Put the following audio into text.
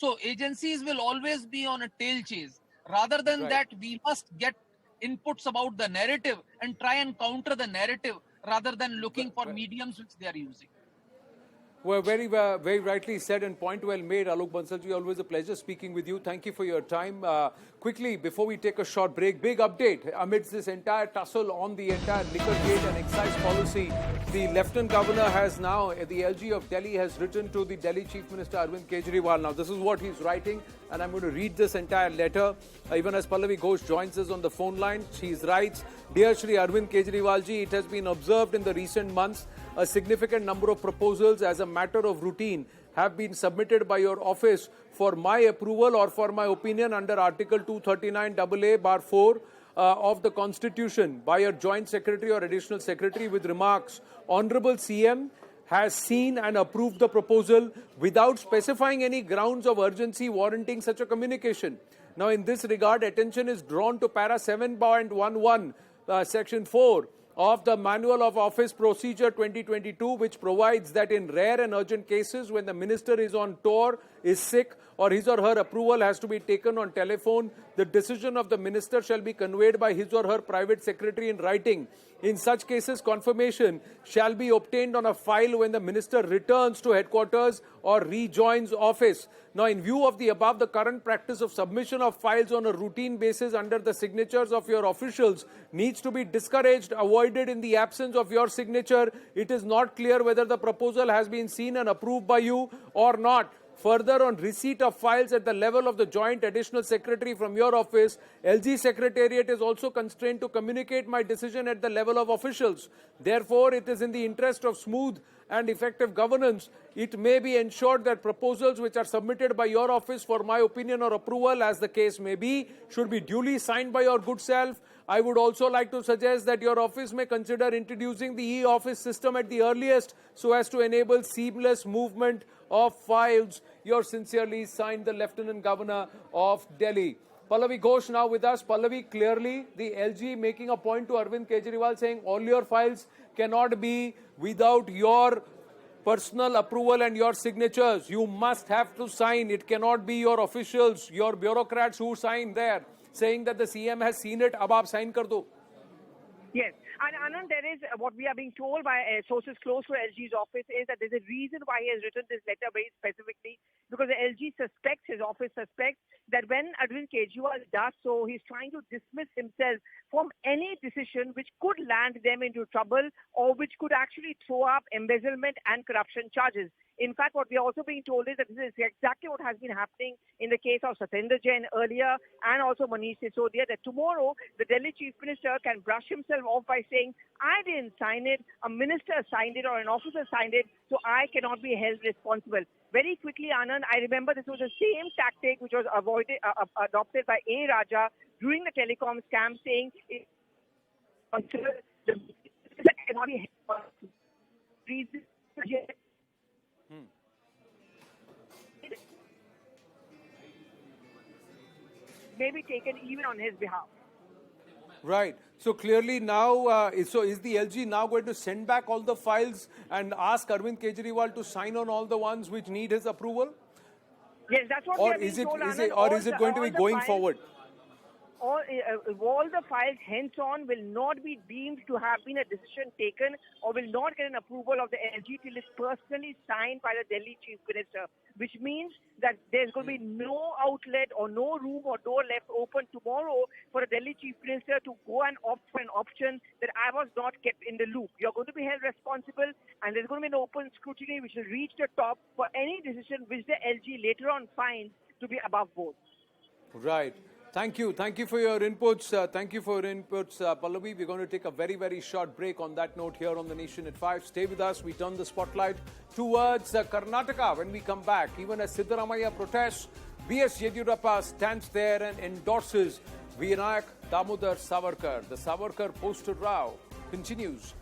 So agencies will always be on a tail chase. Rather than that, we must get inputs about the narrative and try and counter the narrative rather than looking for mediums which they are using. Well, very rightly said and point well made, Alok Bansalji. Always a pleasure speaking with you. Thank you for your time. Quickly, before we take a short break, big update amidst this entire tussle on the entire Liquorgate and excise policy. The Lieutenant Governor has now, the LG of Delhi has written to the Delhi Chief Minister Arvind Kejriwal. Now, this is what he's writing, and I'm going to read this entire letter. Even as Pallavi Ghosh joins us on the phone line, she writes, "Dear Shri Arvind Kejriwal ji, it has been observed in the recent months a significant number of proposals as a matter of routine have been submitted by your office for my approval or for my opinion under Article 239AA(4) of the Constitution by your Joint Secretary or Additional Secretary with remarks, Honorable CM has seen and approved the proposal without specifying any grounds of urgency warranting such a communication. Now, in this regard, attention is drawn to para 7.11, section 4 of the Manual of Office Procedure 2022, which provides that in rare and urgent cases when the minister is on tour, is sick, or his or her approval has to be taken on telephone, the decision of the minister shall be conveyed by his or her private secretary in writing. In such cases, confirmation shall be obtained on a file when the minister returns to headquarters or rejoins office. Now, in view of the above, the current practice of submission of files on a routine basis under the signatures of your officials needs to be discouraged, avoided in the absence of your signature. It is not clear whether the proposal has been seen and approved by you or not. Further, on receipt of files at the level of the Joint Additional Secretary from your office, LG Secretariat is also constrained to communicate my decision at the level of officials. Therefore, it is in the interest of smooth and effective governance, it may be ensured that proposals which are submitted by your office for my opinion or approval, as the case may be, should be duly signed by your good self. I would also like to suggest that your office may consider introducing the e-office system at the earliest so as to enable seamless movement of files. Yours sincerely, signed, the Lieutenant Governor of Delhi. Pallavi Ghosh now with us. Pallavi, clearly the LG making a point to Arvind Kejriwal saying all your files cannot be without your personal approval and your signatures. You must have to sign. It cannot be your officials, your bureaucrats who sign there, saying that the CM has seen it. Ab aap sign kar do. Yes. And Anand, there is what we are being told by sources close to LG's office is that there's a reason why he has written this letter very specifically, because the LG suspects, his office suspects, that when Arvind Kejriwal does so, he's trying to dismiss himself from any decision which could land them into trouble or which could actually throw up embezzlement and corruption charges. In fact, what we are also being told is that this is exactly what has been happening in the case of Satyendra Jain earlier and also Manish Sisodia, that tomorrow the Delhi Chief Minister can brush himself off by saying, I didn't sign it, a minister signed it or an officer signed it, so I cannot be held responsible. Very quickly, Anand, I remember this was the same tactic which was adopted by A. Raja during the telecom scam, saying it cannot be held may be taken even on his behalf. Right. So clearly now, is the LG now going to send back all the files and ask Arvind Kejriwal to sign on all the ones which need his approval? Yes, that's what we are being told, Anand. Or is it going to be going forward? All the files henceon will not be deemed to have been a decision taken or will not get an approval of the LG till it's personally signed by the Delhi Chief Minister, which means that there's going to be no outlet or no room or door left open tomorrow for the Delhi Chief Minister to go and opt for an option that I was not kept in the loop. You're going to be held responsible, and there's going to be an open scrutiny which will reach the top for any decision which the LG later on finds to be above board. Right. Thank you. Thank you for your inputs. Pallavi. We're going to take a very, very short break on that note here on The Nation at 5. Stay with us. We turn the spotlight towards Karnataka when we come back. Even as Siddaramaiah protests, B.S. Yediyurappa stands there and endorses Vinayak Damodar Savarkar. The Savarkar poster row continues